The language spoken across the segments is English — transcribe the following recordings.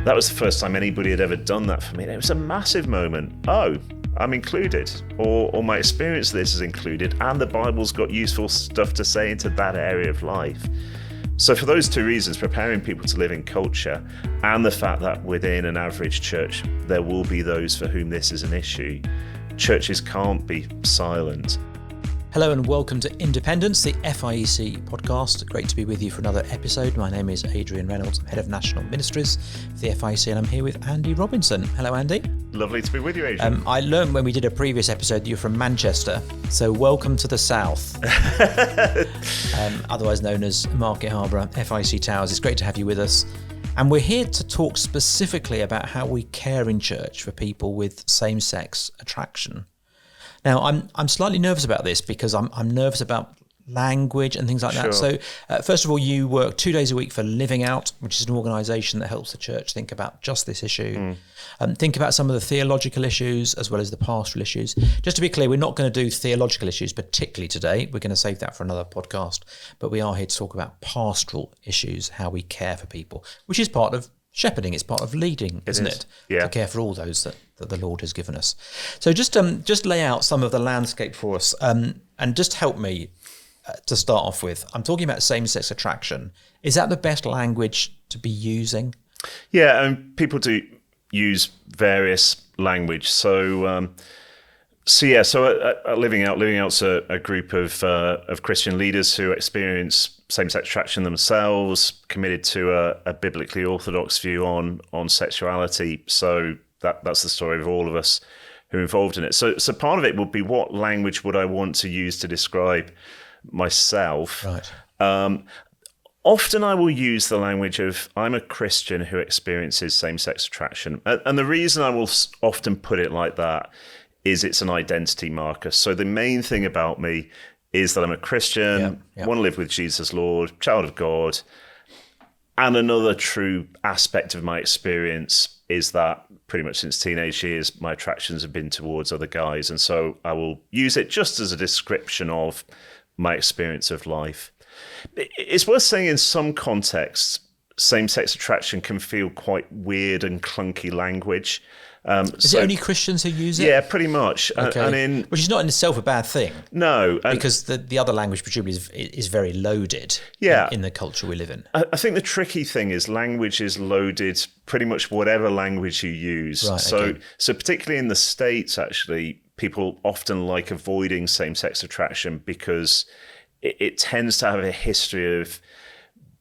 That was the first time anybody had ever done that for me. And it was a massive moment. Oh, I'm included, or my experience of this is included, and the Bible's got useful stuff to say into that area of life. So for those two reasons, preparing people to live in culture and the fact that within an average church, there will be those for whom this is an issue, churches can't be silent. Hello and welcome to Independence, the FIEC podcast. Great to be with you for another episode. My name is Adrian Reynolds. I'm Head of National Ministries for the FIEC, and I'm here with Andy Robinson. Hello, Andy. Lovely to be with you, Adrian. I learned when we did a previous episode that you're from Manchester, so welcome to the South, otherwise known as Market Harbour, FIEC Towers. It's great to have you with us. And we're here to talk specifically about how we care in church for people with same-sex attraction. Now, I'm slightly nervous about this because I'm nervous about language and things like that. So, first of all, you work 2 days a week for Living Out, which is an organisation that helps the church think about just this issue. Think about some of the theological issues as well as the pastoral issues. Just to be clear, we're not going to do theological issues particularly today. We're going to save that for another podcast. But we are here to talk about pastoral issues, how we care for people, which is part of shepherding. It's part of leading, isn't it? Yeah. To care for all those that the Lord has given us. So just lay out some of the landscape for us, and just help me to start off with. I'm talking about same-sex attraction. Is that the best language to be using? Yeah, and people do use various language. So at Living Out's a group of Christian leaders who experience same-sex attraction themselves, committed to a biblically orthodox view on sexuality. So that's the story of all of us who are involved in it. So part of it would be, what language would I want to use to describe myself? Right. Often I will use the language of, I'm a Christian who experiences same-sex attraction. And the reason I will often put it like that is it's an identity marker. So the main thing about me is that I'm a Christian, want to live with Jesus Lord, child of God. And another true aspect of my experience is that pretty much since teenage years, my attractions have been towards other guys. And so I will use it just as a description of my experience of life. It's worth saying in some contexts, same-sex attraction can feel quite weird and clunky language. Is it only Christians who use it? Yeah, pretty much. Okay. Which is not in itself a bad thing. No. Because the other language presumably is very loaded in the culture we live in. I think the tricky thing is language is loaded pretty much whatever language you use. Right, so particularly in the States, actually, people often like avoiding same-sex attraction because it tends to have a history of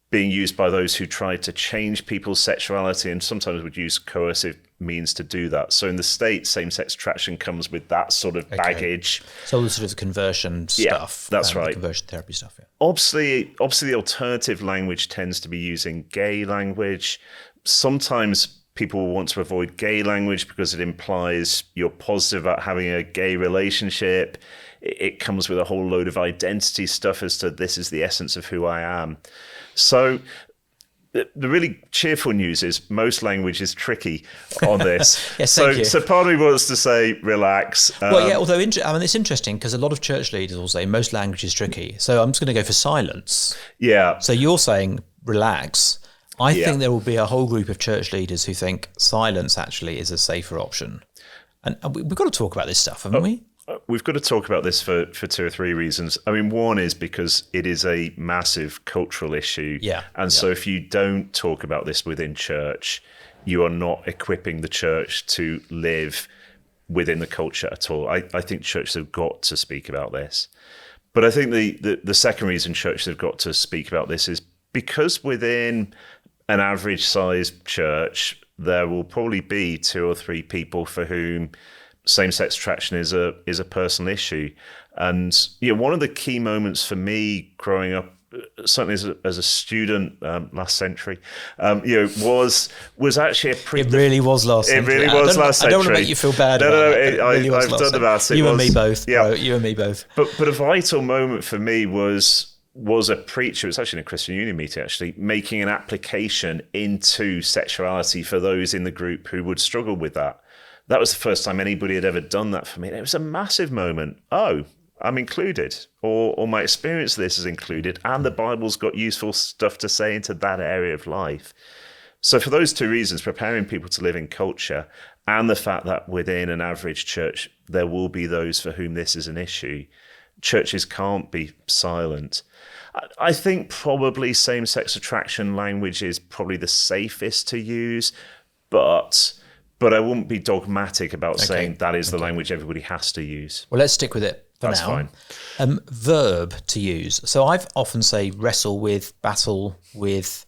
being used by those who try to change people's sexuality and sometimes would use coercive means to do that. So in the States, same-sex attraction comes with that sort of baggage. So the sort of conversion stuff. That's right. Conversion therapy stuff, yeah. Obviously, the alternative language tends to be using gay language. Sometimes people will want to avoid gay language because it implies you're positive about having a gay relationship. It comes with a whole load of identity stuff as to this is the essence of who I am. So the really cheerful news is most language is tricky on this. Yes, thank you. So part of me wants to say relax. Although it's interesting because a lot of church leaders will say most language is tricky. So I'm just going to go for silence. Yeah. So you're saying relax. I think there will be a whole group of church leaders who think silence actually is a safer option. And we've got to talk about this stuff, haven't we? We've got to talk about this for two or three reasons. I mean, one is because it is a massive cultural issue. Yeah. And so if you don't talk about this within church, you are not equipping the church to live within the culture at all. I think churches have got to speak about this. But I think the second reason churches have got to speak about this is because within an average sized church, there will probably be 2 or 3 people for whom same-sex attraction is a personal issue. And one of the key moments for me growing up, certainly as a student last century, was actually It really was last century. It really was last century. I don't want to make you feel bad about it. I've done about it. You and me both. Yeah. You and me both. But a vital moment for me was a preacher, it was actually in a Christian Union meeting actually, making an application into sexuality for those in the group who would struggle with that. That was the first time anybody had ever done that for me. And it was a massive moment. Oh, I'm included, or my experience of this is included, and the Bible's got useful stuff to say into that area of life. So for those two reasons, preparing people to live in culture and the fact that within an average church, there will be those for whom this is an issue, churches can't be silent. I think probably same-sex attraction language is probably the safest to use, but I wouldn't be dogmatic about saying that is the language everybody has to use. Well, let's stick with it for That's now. fine. Verb to use. So I've often say wrestle with, battle with.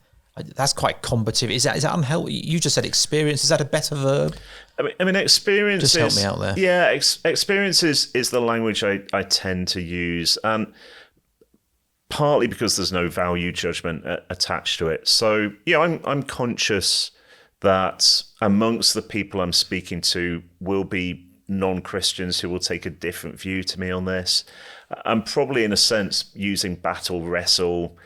That's quite combative. Is that unhealthy? You just said experience. Is that a better verb? I mean, experience. Just help me out there. Yeah, experience is the language I tend to use, partly because there's no value judgment attached to it. So yeah, I'm conscious that amongst the people I'm speaking to will be non-Christians who will take a different view to me on this. I'm probably, in a sense, using battle, wrestle.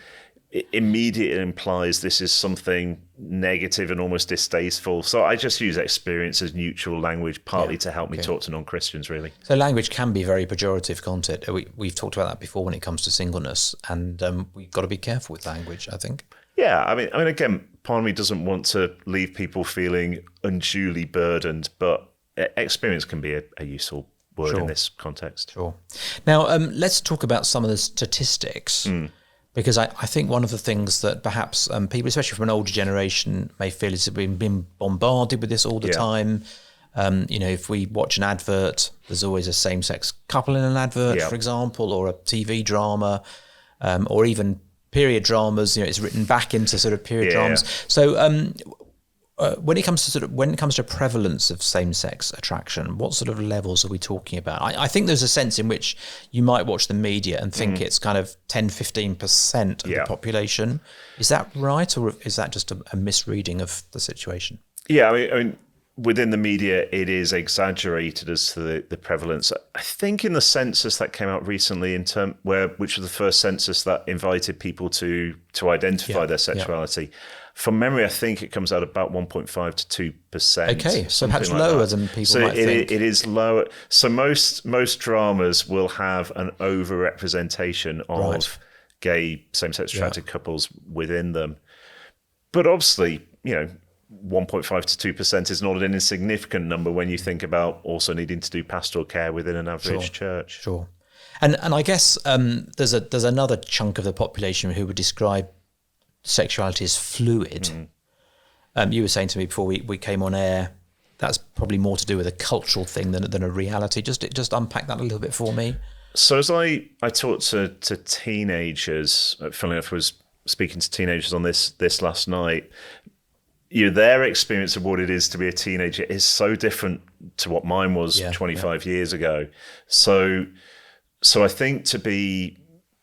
It immediately implies this is something negative and almost distasteful. So I just use experience as neutral language, partly to help me talk to non-Christians, really. So language can be very pejorative, can't it? We've talked about that before when it comes to singleness, and we've got to be careful with language, I think. Yeah, I mean, again, part of me doesn't want to leave people feeling unduly burdened, but experience can be a useful word in this context. Sure. Now, let's talk about some of the statistics. Because I think one of the things that perhaps people, especially from an older generation, may feel is we've been bombarded with this all the time. If we watch an advert, there's always a same-sex couple in an advert, for example, or a TV drama, or even period dramas. It's written back into sort of period dramas. So when it comes to prevalence of same-sex attraction, what sort of levels are we talking about? I think there's a sense in which you might watch the media and think it's kind of 10-15% of the population. Is that right, or is that just a misreading of the situation? Yeah, I mean, within the media, it is exaggerated as to the prevalence. I think in the census that came out recently, which was the first census that invited people to identify their sexuality. From memory, I think it comes out about 1.5 to 2%. Okay, so perhaps lower than people might think. It is lower. So most dramas will have an overrepresentation of gay same-sex attracted couples within them. But obviously, 1.5 to 2% is not an insignificant number when you think about also needing to do pastoral care within an average church. Sure. And I guess there's another chunk of the population who would describe sexuality as fluid. You were saying to me before we came on air, that's probably more to do with a cultural thing than a reality. Just unpack that a little bit for me. So as I talk to teenagers, funnily enough, I was speaking to teenagers on this last night, their experience of what it is to be a teenager is so different to what mine was 25 years ago. So I think to be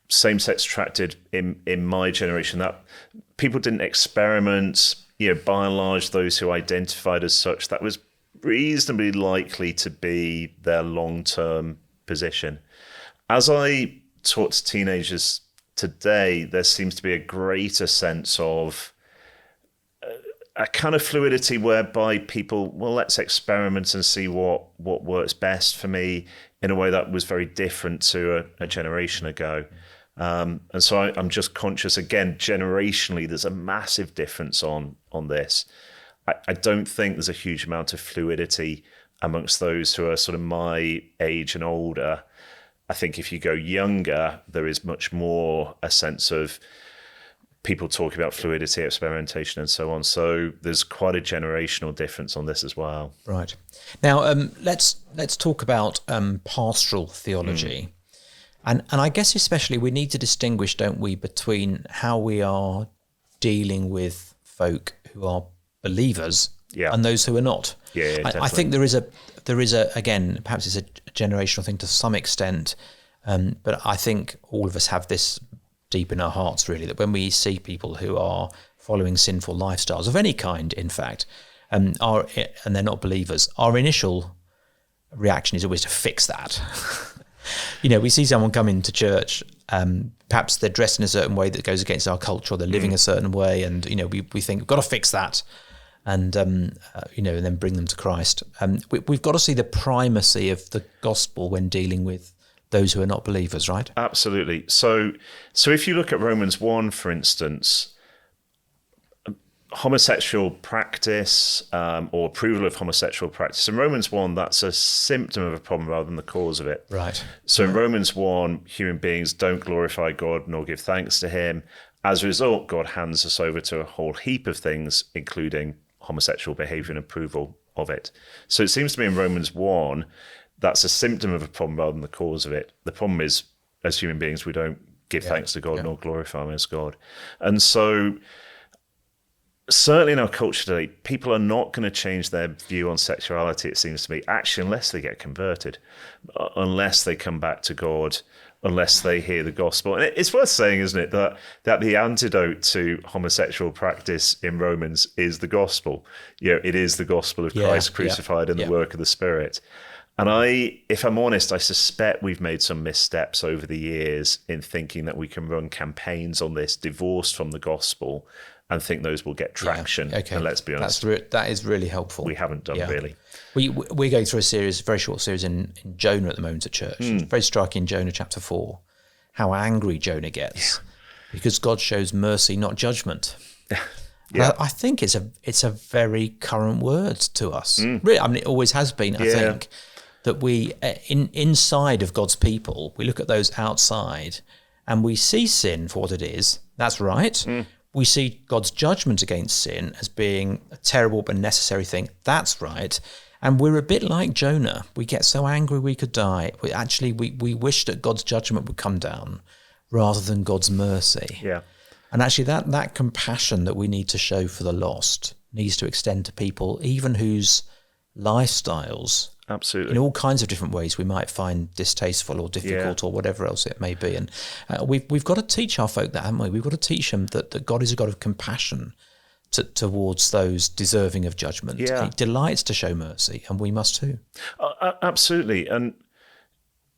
same-sex attracted in my generation, that people didn't experiment, by and large, those who identified as such, that was reasonably likely to be their long-term position. As I talk to teenagers today, there seems to be a greater sense of a kind of fluidity whereby people, well, let's experiment and see what works best for me, in a way that was very different to a generation ago. And so I'm just conscious, again, generationally, there's a massive difference on this. I don't think there's a huge amount of fluidity amongst those who are sort of my age and older. I think if you go younger, there is much more a sense of people talking about fluidity, experimentation, and so on. So there's quite a generational difference on this as well. Right. Now, let's talk about pastoral theology. And I guess especially we need to distinguish, don't we, between how we are dealing with folk who are believers and those who are not. I think there is a again, perhaps it's a generational thing to some extent, but I think all of us have this deep in our hearts, really, that when we see people who are following sinful lifestyles of any kind, in fact, and they're not believers, our initial reaction is always to fix that. We see someone come into church, perhaps they're dressed in a certain way that goes against our culture, or they're living a certain way, and we think we've got to fix that, and and then bring them to Christ. We've got to see the primacy of the gospel when dealing with those who are not believers, right? Absolutely. So if you look at Romans 1, for instance, homosexual practice or approval of homosexual practice. In Romans 1, that's a symptom of a problem rather than the cause of it. Right. So in Romans 1, human beings don't glorify God nor give thanks to him. As a result, God hands us over to a whole heap of things, including homosexual behavior and approval of it. So it seems to me in Romans 1, that's a symptom of a problem rather than the cause of it. The problem is, as human beings, we don't give thanks to God nor glorify him as God. And so certainly in our culture today, people are not going to change their view on sexuality, it seems to me, actually, unless they get converted, unless they come back to God, unless they hear the gospel. And it's worth saying, isn't it, that the antidote to homosexual practice in Romans is the gospel. It is the gospel of Christ crucified and the work of the Spirit. And if I'm honest, I suspect we've made some missteps over the years in thinking that we can run campaigns on this divorced from the gospel and think those will get traction. Okay. And let's be honest, that is really helpful. We haven't done really. We're going through a very short series in Jonah at the moment at church. It's very striking in Jonah chapter 4, how angry Jonah gets because God shows mercy, not judgment. I think it's a very current word to us. Really, I mean, it always has been, I think, that we, inside of God's people, we look at those outside and we see sin for what it is. That's right. We see God's judgment against sin as being a terrible but necessary thing. That's right. And we're a bit like Jonah. We get so angry we could die. We wish that God's judgment would come down rather than God's mercy. Yeah. And actually that compassion that we need to show for the lost needs to extend to people, even whose lifestyles, absolutely, in all kinds of different ways, we might find distasteful or difficult or whatever else it may be. And we've got to teach our folk that, haven't we? We've got to teach them that God is a God of compassion towards those deserving of judgment. He delights to show mercy, and we must too. Absolutely. And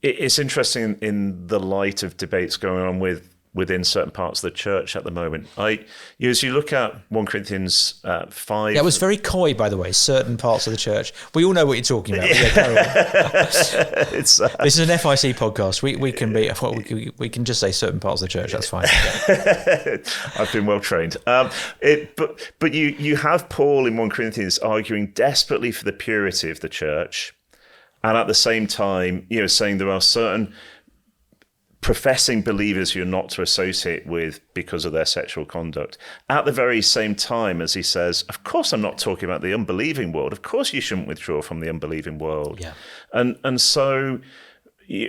it's interesting in the light of debates going on within certain parts of the church at the moment. As you look at 1 Corinthians 5... That was very coy, by the way, certain parts of the church. We all know what you're talking about. This is an FIEC podcast. We can just say certain parts of the church. That's fine. I've been well trained. But you have Paul in 1 Corinthians arguing desperately for the purity of the church, and at the same time, saying there are certain professing believers who are not to associate with because of their sexual conduct. At the very same time as he says, of course I'm not talking about the unbelieving world. Of course you shouldn't withdraw from the unbelieving world. Yeah. And so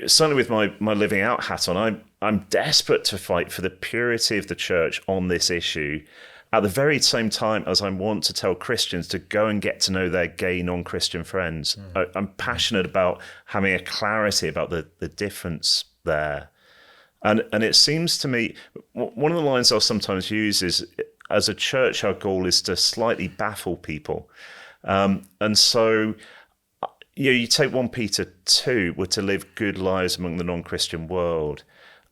certainly with my living out hat on, I'm desperate to fight for the purity of the church on this issue, at the very same time as I want to tell Christians to go and get to know their gay non-Christian friends. I'm passionate about having a clarity about the difference there. And it seems to me, one of the lines I'll sometimes use is, as a church, our goal is to slightly baffle people. And so, you take 1 Peter 2, we're to live good lives among the non-Christian world.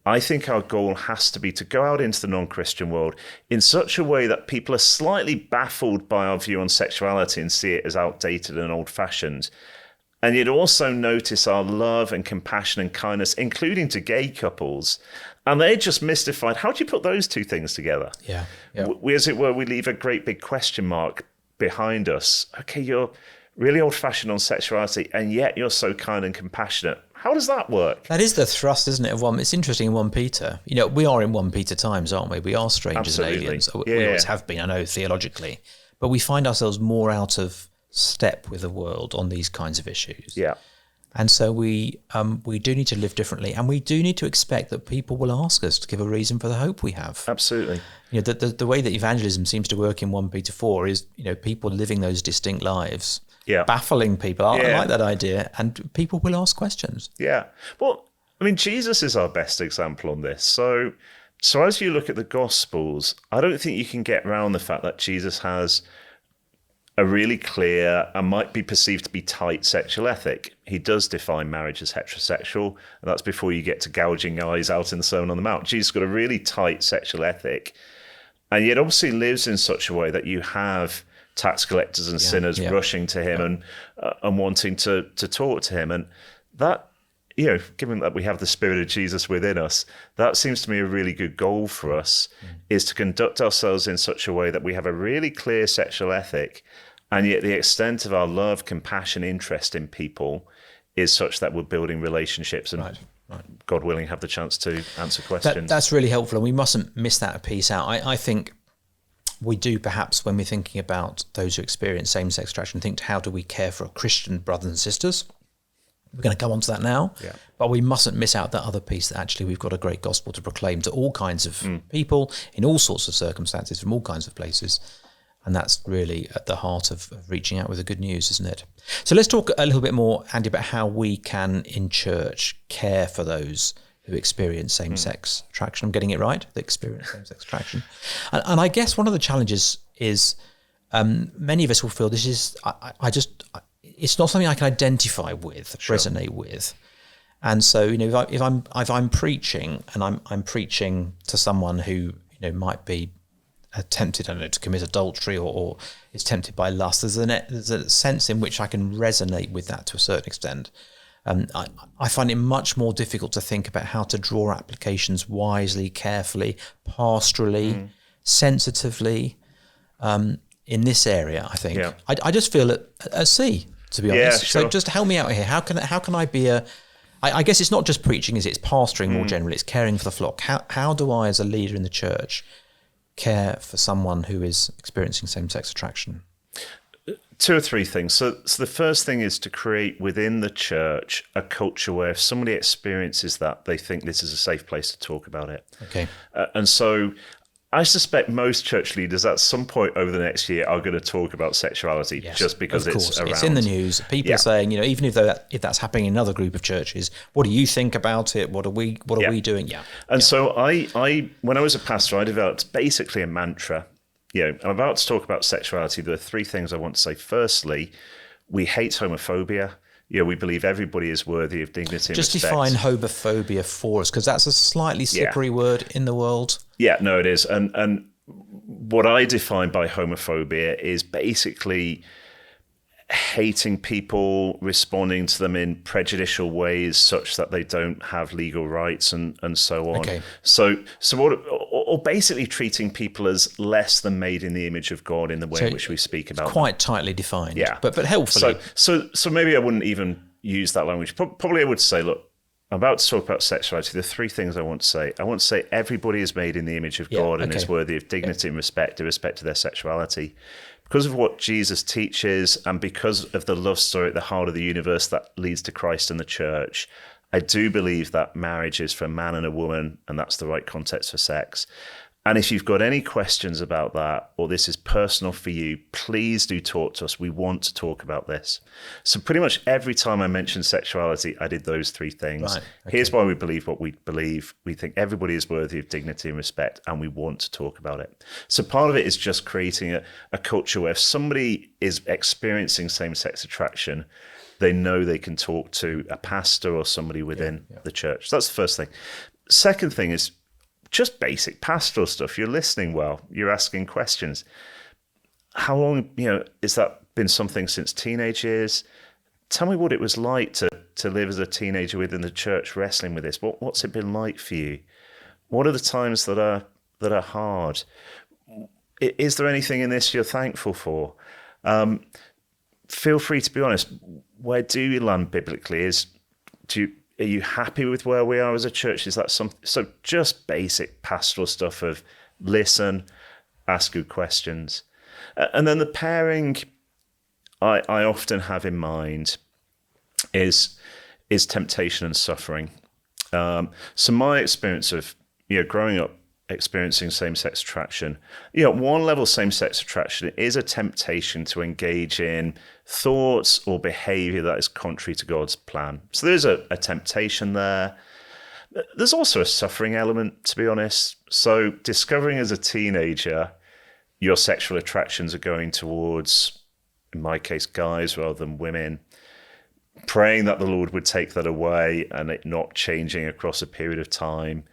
I think our goal has to be to go out into the non-Christian world in such a way that people are slightly baffled by our view on sexuality and see it as outdated and old-fashioned. And you'd also notice our love and compassion and kindness, including to gay couples. And they're just mystified. How do you put those two things together? Yeah. We, as it were, we leave a great big question mark behind us. Okay, you're really old-fashioned on sexuality, and yet you're so kind and compassionate. How does that work? That is the thrust, isn't it, of one? It's interesting in 1 Peter. We are in 1 Peter times, aren't we? We are strangers and aliens. We always have been, I know, theologically. But we find ourselves more out of step with the world on these kinds of issues. Yeah. And so we do need to live differently, and we do need to expect that people will ask us to give a reason for the hope we have. Absolutely. The way that evangelism seems to work in 1 Peter 4 is, people living those distinct lives, baffling people. I like that idea, and people will ask questions. Yeah. Well, I mean, Jesus is our best example on this. So as you look at the Gospels, I don't think you can get around the fact that Jesus has a really clear and might be perceived to be tight sexual ethic. He does define marriage as heterosexual, and that's before you get to gouging eyes out in the Sermon on the Mount. Jesus got a really tight sexual ethic, and yet obviously lives in such a way that you have tax collectors and sinners rushing to him and wanting to talk to him. And that given that we have the Spirit of Jesus within us, that seems to me a really good goal for us, is to conduct ourselves in such a way that we have a really clear sexual ethic, and yet the extent of our love, compassion, interest in people is such that we're building relationships and, God willing, have the chance to answer questions. That's really helpful, and we mustn't miss that piece out. I think we do, perhaps, when we're thinking about those who experience same-sex attraction, think, how do we care for our Christian brothers and sisters? We're going to come on to that now, but we mustn't miss out that other piece, that actually we've got a great gospel to proclaim to all kinds of people in all sorts of circumstances from all kinds of places. And that's really at the heart of reaching out with the good news, isn't it? So let's talk a little bit more, Andy, about how we can, in church, care for those who experience same-sex attraction. I'm getting it right? They experience same-sex attraction. And I guess one of the challenges is many of us will feel this is, it's not something I can identify with, resonate with. And so, if I'm preaching and I'm preaching to someone who, might be tempted, to commit adultery or is tempted by lust, there's a sense in which I can resonate with that to a certain extent. I find it much more difficult to think about how to draw applications wisely, carefully, pastorally, sensitively in this area, I think. Yeah. I just feel at sea, to be honest. Sure. So just help me out here. How can I be I guess it's not just preaching, is it? It's pastoring more generally. It's caring for the flock. How do I, as a leader in the church, care for someone who is experiencing same-sex attraction? 2 or 3 things. So the first thing is to create within the church a culture where if somebody experiences that, they think this is a safe place to talk about it. Okay. And so I suspect most church leaders at some point over the next year are going to talk about sexuality, just because it's around. It's in the news. People are saying, even if that's happening in another group of churches, what do you think about it? What are we doing? Yeah. And so I when I was a pastor, I developed basically a mantra. I'm about to talk about sexuality. There are 3 things I want to say. Firstly, we hate homophobia. We believe everybody is worthy of dignity and respect. Just define homophobia for us, because that's a slightly slippery word in the world. Yeah, no, it is. And what I define by homophobia is basically hating people, responding to them in prejudicial ways such that they don't have legal rights and so on. Okay. So what, or basically treating people as less than made in the image of God in the way in which we speak about them. Quite tightly defined, but helpfully. So maybe I wouldn't even use that language. Probably I would say, look, I'm about to talk about sexuality. There are 3 things I want to say. I want to say everybody is made in the image of God and is worthy of dignity and respect in respect to their sexuality. Because of what Jesus teaches and because of the love story at the heart of the universe that leads to Christ and the church, I do believe that marriage is for a man and a woman, and that's the right context for sex. And if you've got any questions about that, or this is personal for you, please do talk to us. We want to talk about this. So pretty much every time I mentioned sexuality, I did those 3 things. Right. Okay. Here's why we believe what we believe. We think everybody is worthy of dignity and respect, and we want to talk about it. So part of it is just creating a culture where if somebody is experiencing same-sex attraction, they know they can talk to a pastor or somebody within the church. So that's the first thing. Second thing is just basic pastoral stuff. You're listening well. You're asking questions. How long, has that been something since teenage years? Tell me what it was like to live as a teenager within the church wrestling with this. What's it been like for you? What are the times that are hard? Is there anything in this you're thankful for? Feel free to be honest. Where do you land biblically? Are you happy with where we are as a church? Is that something? So just basic pastoral stuff of listen, ask good questions. And then the pairing I often have in mind is temptation and suffering. So my experience of growing up experiencing same-sex attraction, at one level same-sex attraction is a temptation to engage in thoughts or behavior that is contrary to God's plan. So there's a temptation there. There's also a suffering element, to be honest. So discovering as a teenager your sexual attractions are going towards, in my case, guys rather than women, praying that the Lord would take that away and it not changing across a period of time,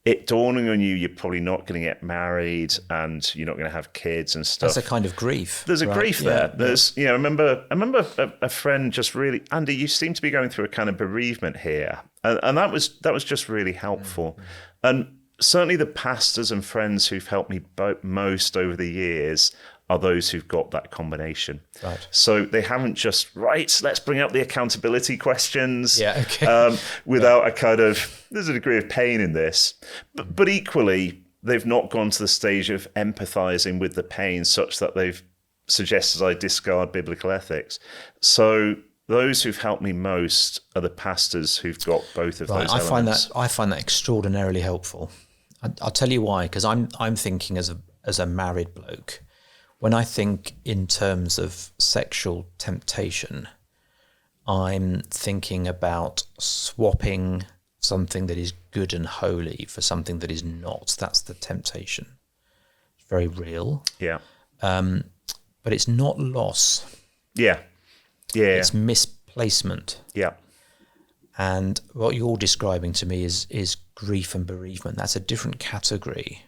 it dawning on you, you're probably not going to get married and you're not going to have kids and stuff. That's a kind of grief. There's a right? grief there. There's, I remember a friend just really, Andy, you seem to be going through a kind of bereavement here. And that was just really helpful. And certainly the pastors and friends who've helped me most over the years are those who've got that combination. Right. So they haven't just, let's bring up the accountability questions without a kind of, there's a degree of pain in this. But equally, they've not gone to the stage of empathizing with the pain such that they've suggested I discard biblical ethics. So those who've helped me most are the pastors who've got both of those elements. I find that extraordinarily helpful. I'll tell you why, because I'm thinking as a married bloke. When I think in terms of sexual temptation, I'm thinking about swapping something that is good and holy for something that is not. That's the temptation. It's very real. Yeah. But it's not loss. Yeah. Yeah. It's misplacement. Yeah. And what you're describing to me is grief and bereavement. That's a different category.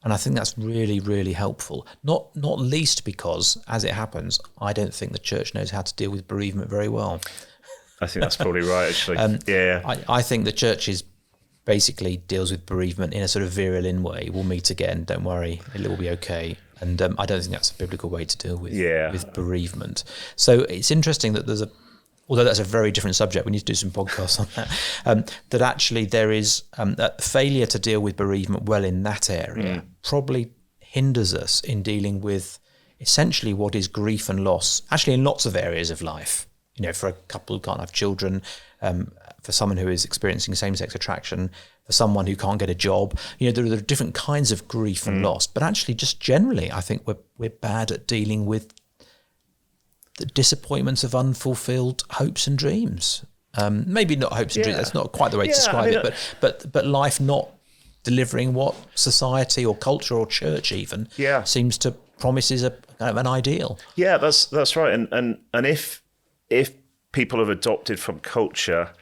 And I think that's really, really helpful. Not least because, as it happens, I don't think the church knows how to deal with bereavement very well. I think that's probably right, actually. I think the church basically deals with bereavement in a sort of virulent way. We'll meet again, don't worry, it will be okay. And I don't think that's a biblical way to deal with bereavement. So it's interesting that although that's a very different subject, we need to do some podcasts on that, that actually there is a failure to deal with bereavement well in that area probably hinders us in dealing with essentially what is grief and loss, actually in lots of areas of life. For a couple who can't have children, for someone who is experiencing same-sex attraction, for someone who can't get a job, there are different kinds of grief and loss. But actually, just generally, I think we're bad at dealing with the disappointments of unfulfilled hopes and dreams. Maybe not hopes and dreams. That's not quite the way to describe it. But life not delivering what society or culture or church even seems to promise is an ideal. Yeah, that's right. And if people have adopted from culture,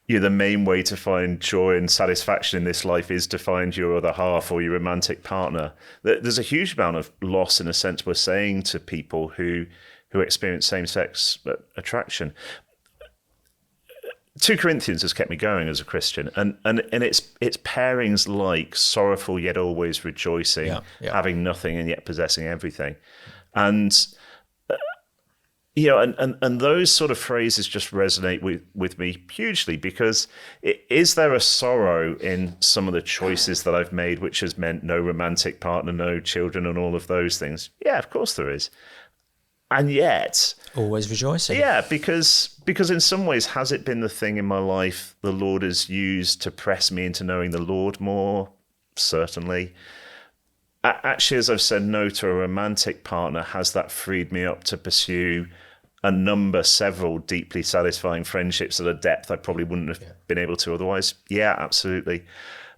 the main way to find joy and satisfaction in this life is to find your other half or your romantic partner. There's a huge amount of loss, in a sense, we're saying to people who experience same-sex attraction. 2 Corinthians has kept me going as a Christian, and it's pairings like sorrowful yet always rejoicing, having nothing and yet possessing everything, and and those sort of phrases just resonate with me hugely, because is there a sorrow in some of the choices that I've made, which has meant no romantic partner, no children, and all of those things? Yeah, of course there is. And yet, always rejoicing. Yeah, because in some ways, has it been the thing in my life the Lord has used to press me into knowing the Lord more? Certainly. Actually, as I've said no to a romantic partner, has that freed me up to pursue several deeply satisfying friendships at a depth I probably wouldn't have been able to otherwise? Yeah, absolutely.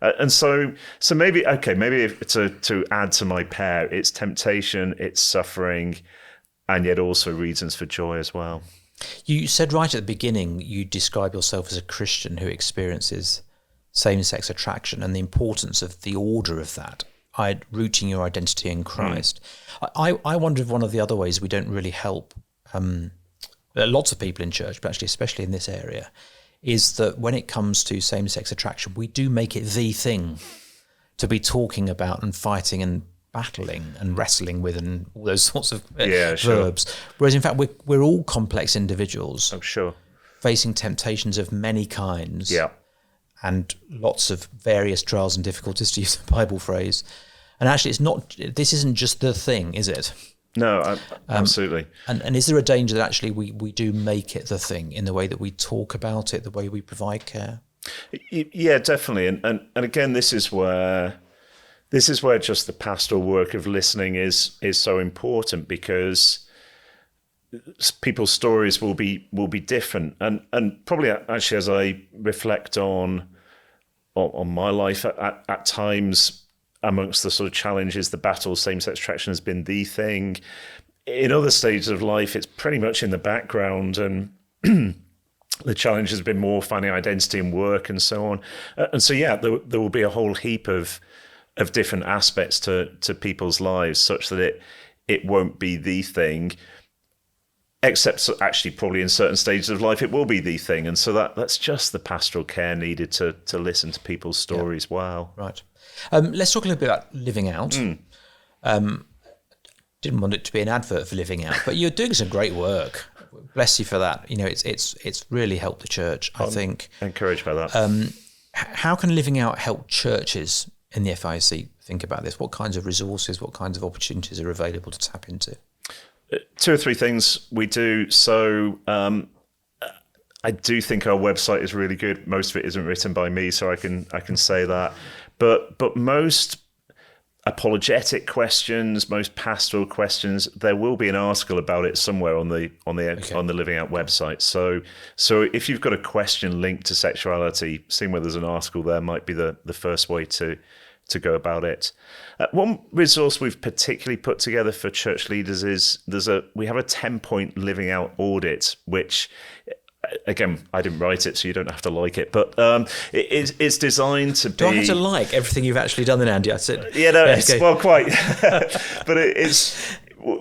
And so maybe to add to my pair, it's temptation, it's suffering, and yet also reasons for joy as well. You said right at the beginning, you describe yourself as a Christian who experiences same-sex attraction and the importance of the order of that, rooting your identity in Christ. I wonder if one of the other ways we don't really help lots of people in church, but actually especially in this area, is that when it comes to same-sex attraction, we do make it the thing to be talking about and fighting and battling and wrestling with and all those sorts of verbs. Sure. Whereas in fact we're all complex individuals. Oh, sure. Facing temptations of many kinds. Yeah. And lots of various trials and difficulties, to use a Bible phrase. And actually this isn't just the thing, is it? No, absolutely. And is there a danger that actually we do make it the thing in the way that we talk about it, the way we provide care? Yeah, definitely. And again, this is where just the pastoral work of listening is so important, because people's stories will be different, and probably actually as I reflect on my life at times, amongst the sort of challenges, the battle, same-sex attraction has been the thing. In other stages of life, it's pretty much in the background, and The challenge has been more finding identity in work and so on. And so, yeah, there will be a whole heap of different aspects to people's lives, such that it won't be the thing, except actually probably in certain stages of life it will be the thing. And so that's just the pastoral care needed to listen to people's stories well. Right. Let's talk a little bit about living out. Didn't want it to be an advert for living out, but you're doing some great work. Bless you for that. You know, it's really helped the church, I think. Encouraged by that. How can living out help churches in the FIEC think about this? What kinds of resources, what kinds of opportunities are available to tap into? 2 or 3 things we do. So I do think our website is really good. Most of it isn't written by me, so I can say that. But most apologetic questions, most pastoral questions, there will be an article about it somewhere on the Living Out website. So if you've got a question linked to sexuality, seeing whether there's an article there might be the first way to go about it. One resource we've particularly put together for church leaders is we have a 10-point Living Out audit, which, again, I didn't write it, so you don't have to like it, but it's designed to be... Do I have to like everything you've actually done then, Andy? I said, well, quite. But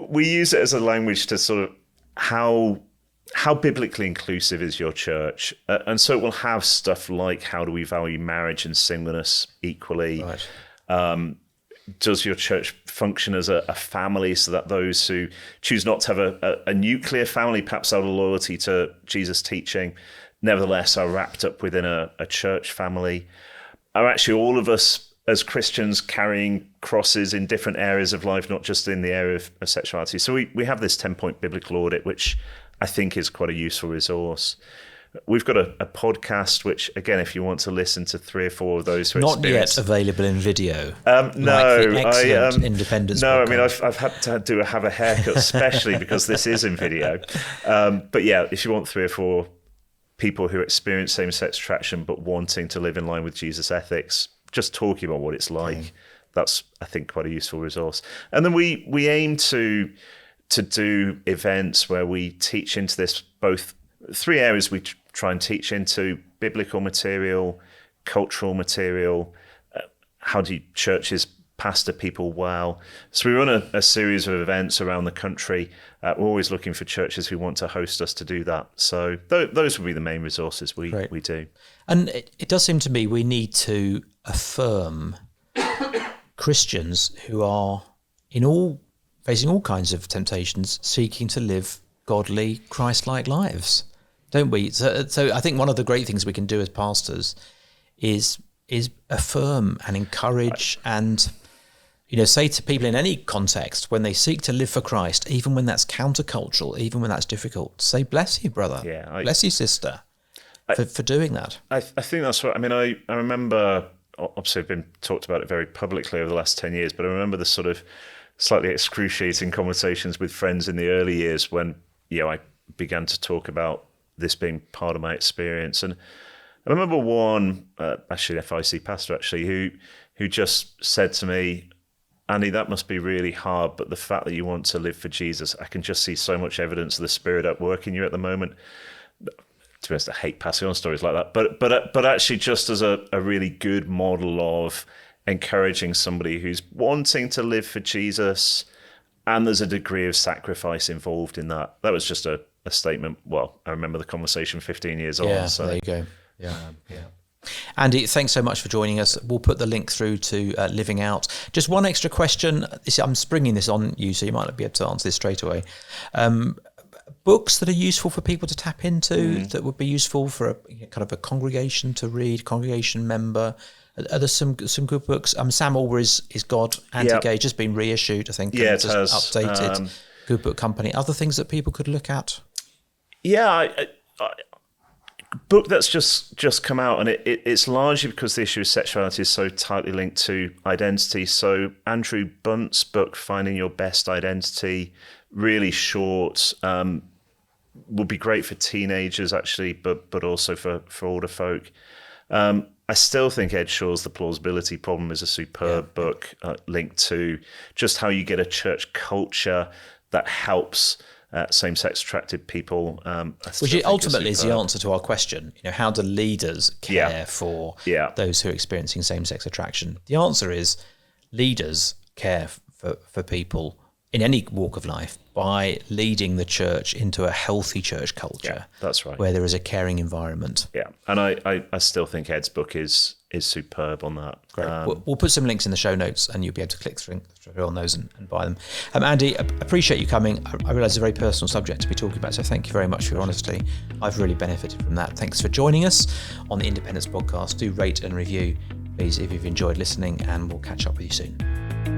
we use it as a language to sort of how biblically inclusive is your church? And so it will have stuff like, how do we value marriage and singleness equally? Right. Does your church function as a family, so that those who choose not to have a nuclear family, perhaps out of loyalty to Jesus' teaching, nevertheless are wrapped up within a church family? Are actually all of us as Christians carrying crosses in different areas of life, not just in the area of sexuality? So we have this 10-point biblical audit, which I think is quite a useful resource. We've got a podcast, which, again, if you want to listen to 3 or 4 of those who not yet available in video. No, Independence. No, podcast. I mean, I've had to have a haircut, especially because this is in video. But yeah, if you want 3 or 4 people who experience same-sex attraction but wanting to live in line with Jesus' ethics, just talking about what it's like, that's, I think, quite a useful resource. And then we aim to do events where we teach into this, both 3 areas we try and teach into: biblical material, cultural material, how do churches pastor people well. So we run a series of events around the country. We're always looking for churches who want to host us to do that. So those would be the main resources we do. And it does seem to me we need to affirm Christians who are facing all kinds of temptations, seeking to live godly, Christ-like lives, don't we? So I think one of the great things we can do as pastors is affirm and encourage and, say to people in any context, when they seek to live for Christ, even when that's countercultural, even when that's difficult, say, bless you, brother. Bless you, sister, for doing that. I think that's what, I mean, I remember, obviously I've been talked about it very publicly over the last 10 years, but I remember the sort of slightly excruciating conversations with friends in the early years when, I began to talk about this being part of my experience. And I remember one, actually an FIEC pastor who just said to me, Andy, that must be really hard, but the fact that you want to live for Jesus, I can just see so much evidence of the Spirit at work in you at the moment. To be honest, I hate passing on stories like that, but actually just as a really good model of encouraging somebody who's wanting to live for Jesus, and there's a degree of sacrifice involved in that. That was just a statement. Well, I remember the conversation 15 years on. So there you go. Yeah. Andy, thanks so much for joining us. We'll put the link through to Living Out. Just one extra question. I'm springing this on you, so you might not be able to answer this straight away. Books that are useful for people to tap into, that would be useful for a congregation to read, congregation member. Are there some good books? Sam Allber is God, Anti-Gay, just been reissued, I think. Yeah, it has. Updated. Good Book Company. Other things that people could look at? Yeah, book that's just come out, and it's largely because the issue of sexuality is so tightly linked to identity. So Andrew Bunt's book, Finding Your Best Identity, really short, would be great for teenagers actually, but also for older folk. I still think Ed Shaw's The Plausibility Problem is a superb book linked to just how you get a church culture that helps same-sex attracted people. Which ultimately is the answer to our question. How do leaders care for those who are experiencing same-sex attraction? The answer is leaders care for people in any walk of life by leading the church into a healthy church culture. Yeah, that's right. Where there is a caring environment. Yeah, and I still think Ed's book is superb on that. Great. We'll put some links in the show notes and you'll be able to click through on those and buy them. Andy, appreciate you coming. I realise it's a very personal subject to be talking about, so thank you very much for your honesty. I've really benefited from that. Thanks for joining us on the Independence Podcast. Do rate and review, please, if you've enjoyed listening, and we'll catch up with you soon.